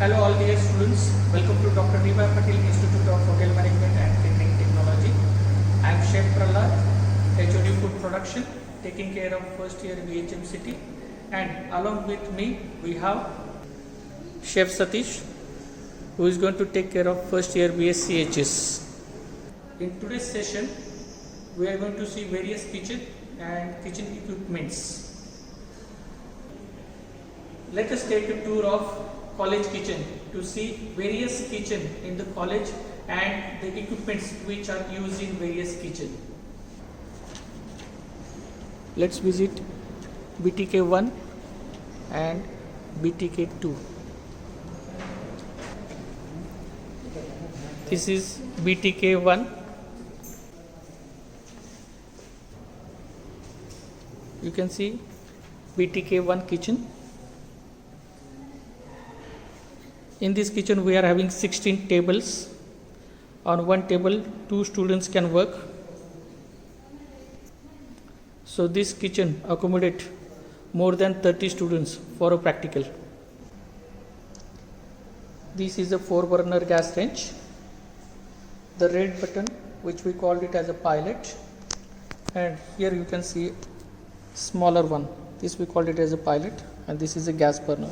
Hello all dear students, welcome to Dr. D.Y. Patil Institute of Hotel Management and Catering Technology. I am Chef Prahlad, HOD Food Production, taking care of first year BHM City, and along with me we have Chef Satish, who is going to take care of first year BSCHS. In today's session, we are going to see various kitchen and kitchen equipments. Let us take a tour of college kitchen to see various kitchen in the college and the equipments which are used in various kitchen. Let's visit BTK 1 and BTK 2. This is BTK 1. You can see BTK 1 kitchen. In this kitchen we are having 16 tables. On one table 2 students can work. So this kitchen accommodates more than 30 students for a practical. This is a 4-burner gas range. The red button, which we called it as a pilot, and here you can see smaller one. This we called it as a pilot, and this is a gas burner.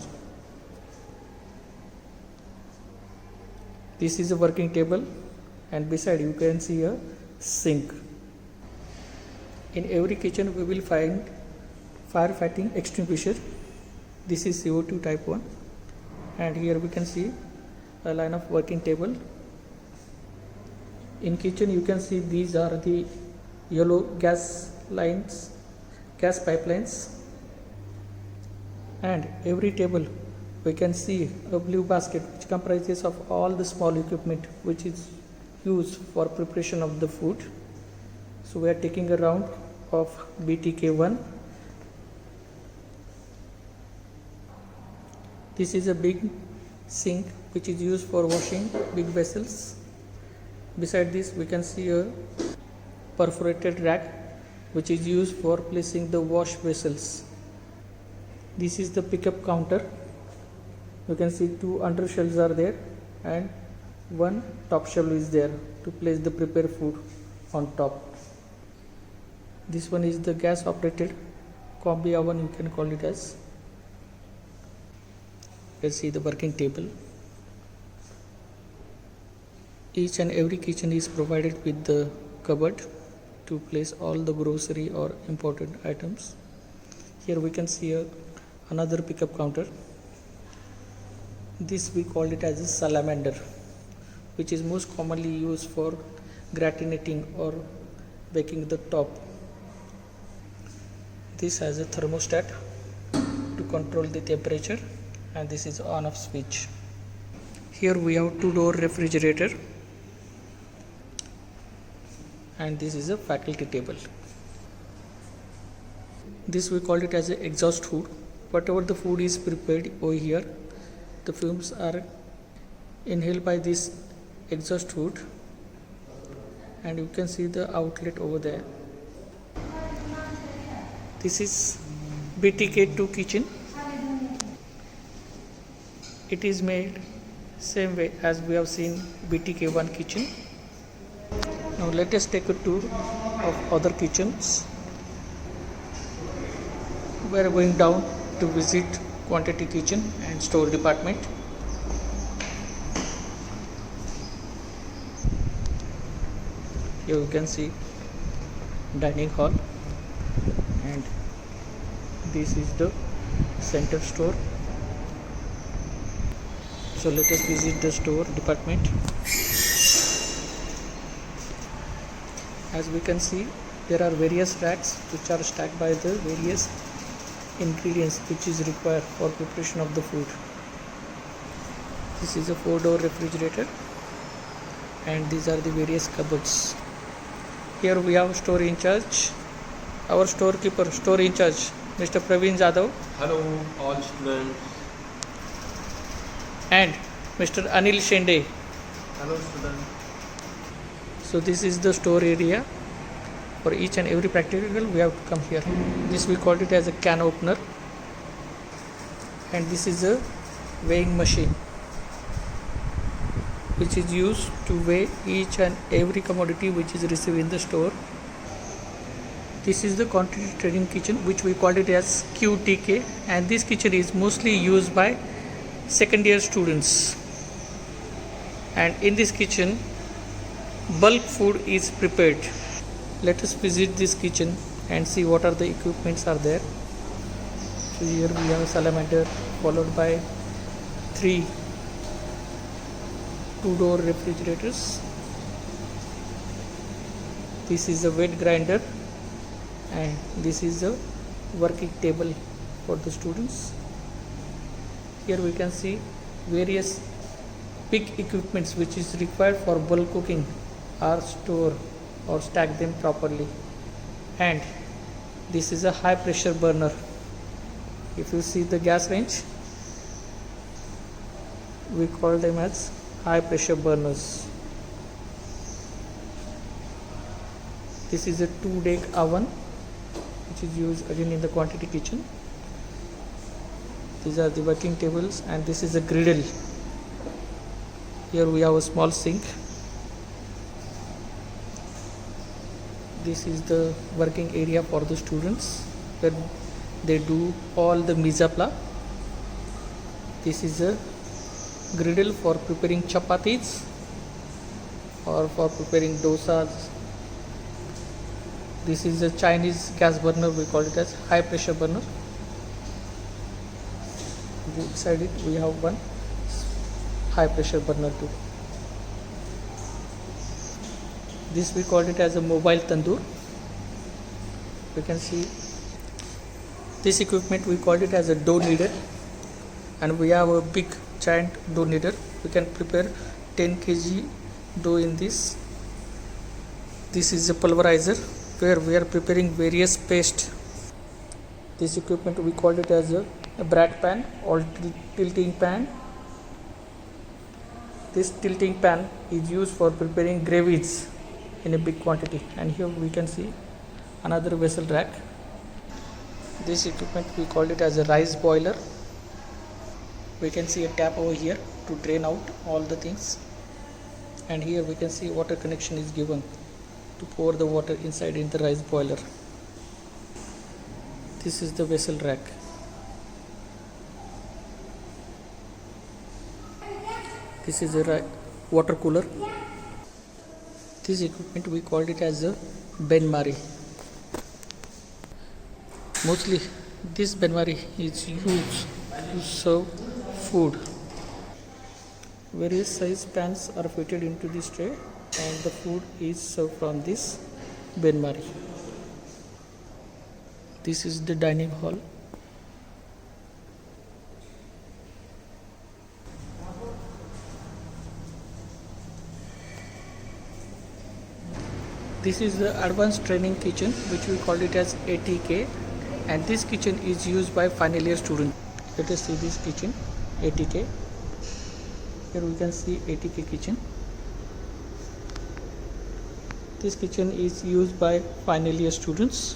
This is a working table, and beside you can see a sink. In every kitchen we will find firefighting extinguisher. This is CO2 type 1, and here we can see a line of working table. In kitchen you can see these are the yellow gas lines, gas pipelines, and every table we can see a blue basket which comprises of all the small equipment which is used for preparation of the food. So we are taking a round of BTK 1. This is a big sink which is used for washing big vessels. Beside this we can see a perforated rack which is used for placing the wash vessels. This is the pickup counter. You can see 2 under shelves are there and 1 top shelf is there to place the prepared food on top. This one is the gas operated combi oven, you can call it as. You can see the working table. Each and every kitchen is provided with the cupboard to place all the grocery or imported items. Here we can see another pickup counter. This we call it as a salamander, which is most commonly used for gratinating or baking the top. This has a thermostat to control the temperature, and this is on off switch. Here we have 2-door refrigerator, and this is a faculty table. This we call it as an exhaust hood. Whatever the food is prepared over here, the fumes are inhaled by this exhaust hood, and you can see the outlet over there. This is BTK 2 kitchen. It is made same way as we have seen BTK 1 kitchen. Now let us take a tour of other kitchens. We are going down to visit quantity kitchen and store department. Here you can see dining hall, and this is the center store. So let us visit the store department. As we can see, there are various racks which are stacked by the various ingredients which is required for preparation of the food. This is a 4-door refrigerator, and these are the various cupboards. Here we have store in charge, our storekeeper, store in charge, Mr. Praveen Jadhav. Hello all students. And Mr. Anil Shende. Hello students. So this is the store area. For each and every practical we have to come here. This we called it as a can opener, and this is a weighing machine. which is used to weigh each and every commodity which is received in the store. This is the quantity trading kitchen, which we call it as QTK, and this kitchen is mostly used by second year students. And in this kitchen, bulk food is prepared. Let us visit this kitchen and see what are the equipments are there. So here we have a salamander followed by 3 2-door refrigerators. This is a wet grinder, and this is a working table for the students. Here we can see various big equipments which is required for bulk cooking are stored or stack them properly. And this is a high pressure burner. If you see the gas range, we call them as high pressure burners. This is a 2-deck oven which is used again in the quantity kitchen. These are the working tables, and this is a griddle. Here we have a small sink. This is the working area for the students where they do all the mise en place. This is a griddle for preparing chapatis or for preparing dosas. This is a Chinese gas burner, we call it as high pressure burner. Beside it we have one high pressure burner too. This we call it as a mobile tandoor. We can see this equipment, we call it as a dough kneader, and we have a big giant dough kneader. We can prepare 10 kg dough in this. This is a pulverizer where we are preparing various paste. This equipment we call it as a brat pan or tilting pan. This tilting pan is used for preparing gravies in a big quantity, and here we can see another vessel rack. This equipment we call it as a rice boiler. We can see a tap over here to drain out all the things, and here we can see water connection is given to pour the water inside in the rice boiler. This is the vessel rack. This is a water cooler. This equipment we called it as a bain-marie. Mostly this bain-marie is used to serve food. Various size pans are fitted into this tray, and the food is served from this bain-marie. This is the dining hall. This is the advanced training kitchen, which we call it as ATK, and this kitchen is used by final year students. Let us see this kitchen, ATK. Here we can see ATK kitchen. This kitchen is used by final year students.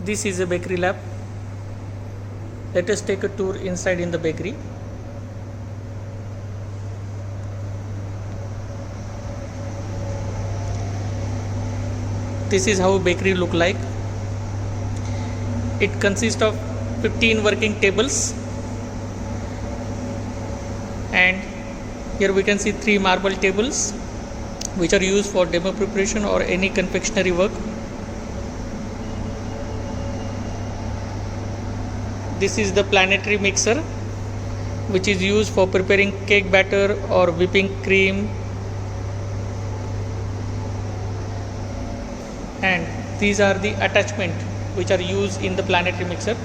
This is a bakery lab. Let us take a tour inside in the bakery. This is how a bakery look like. It consists of 15 working tables, and here we can see 3 marble tables which are used for demo preparation or any confectionery work. This is the planetary mixer, which is used for preparing cake batter or whipping cream. And these are the attachments which are used in the planetary mixer.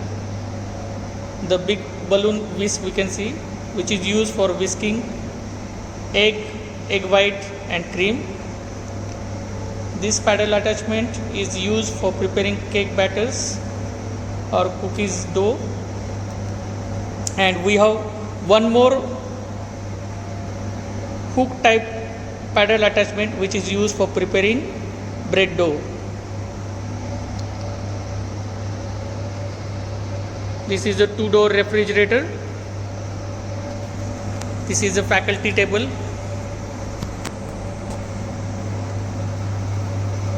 The big balloon whisk we can see, which is used for whisking egg white and cream. This paddle attachment is used for preparing cake batters or cookies dough. And we have one more hook type paddle attachment which is used for preparing bread dough. This is a 2-door refrigerator. This is a faculty table.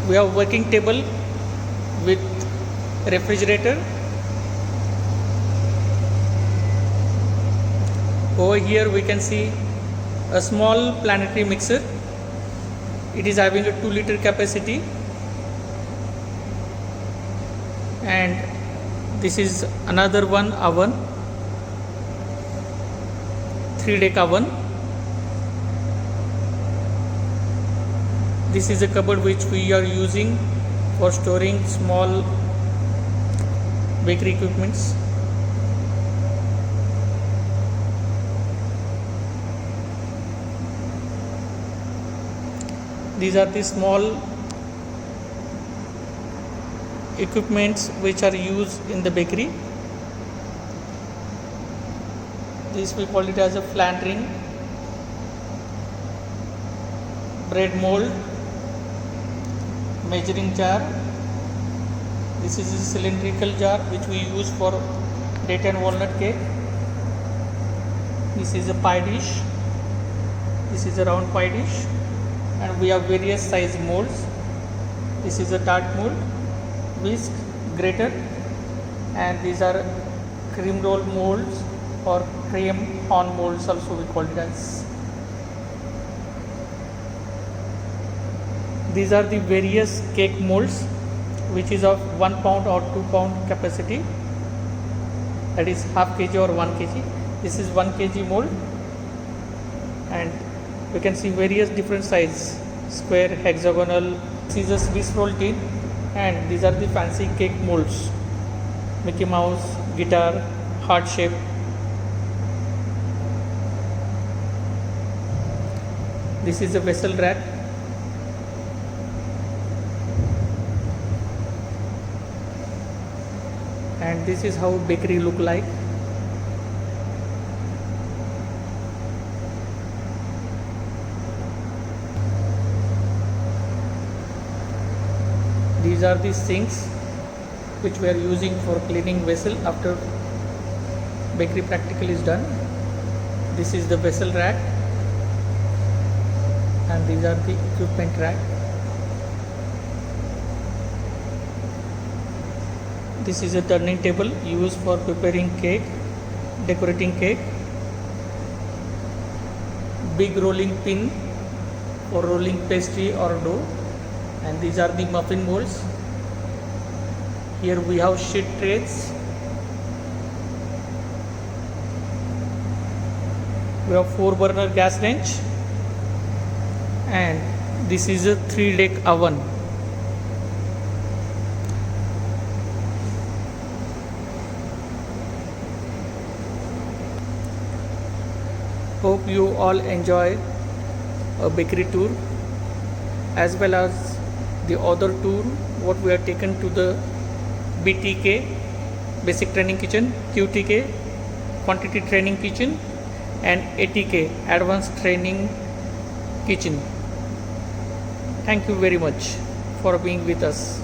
We have working table with refrigerator. Over here we can see a small planetary mixer. It is having a 2-liter capacity, and this is another one oven, 3-deck oven. This is a cupboard which we are using for storing small bakery equipments. These are the small equipments which are used in the bakery. This we call it as a flan ring, bread mold, measuring jar. This is a cylindrical jar which we use for date and walnut cake. This is a pie dish. This is a round pie dish, and we have various size molds. This is a tart mold, whisk, grater, and these are cream roll molds or cream on molds also we call it as. These are the various cake molds which is of 1 pound or 2 pound capacity, that is half kg or 1 kg. This is 1 kg mold, and we can see various different size, square, hexagonal. This is a Swiss roll tin, and these are the fancy cake molds, Mickey Mouse, guitar, heart shape. This is a vessel rack. And this is how bakery look like. These are the sinks which we are using for cleaning vessel after bakery practical is done. This is the vessel rack, and these are the equipment rack. This is a turning table used for preparing cake, decorating cake. Big rolling pin for rolling pastry or dough, and these are the muffin molds. Here we have sheet trays. We have 4-burner gas range, and this is a 3-deck oven. Hope you all enjoy a bakery tour as well as the other tour what we are taken to the BTK, Basic Training Kitchen, QTK, Quantity Training Kitchen, and ATK, Advanced Training Kitchen. Thank you very much for being with us.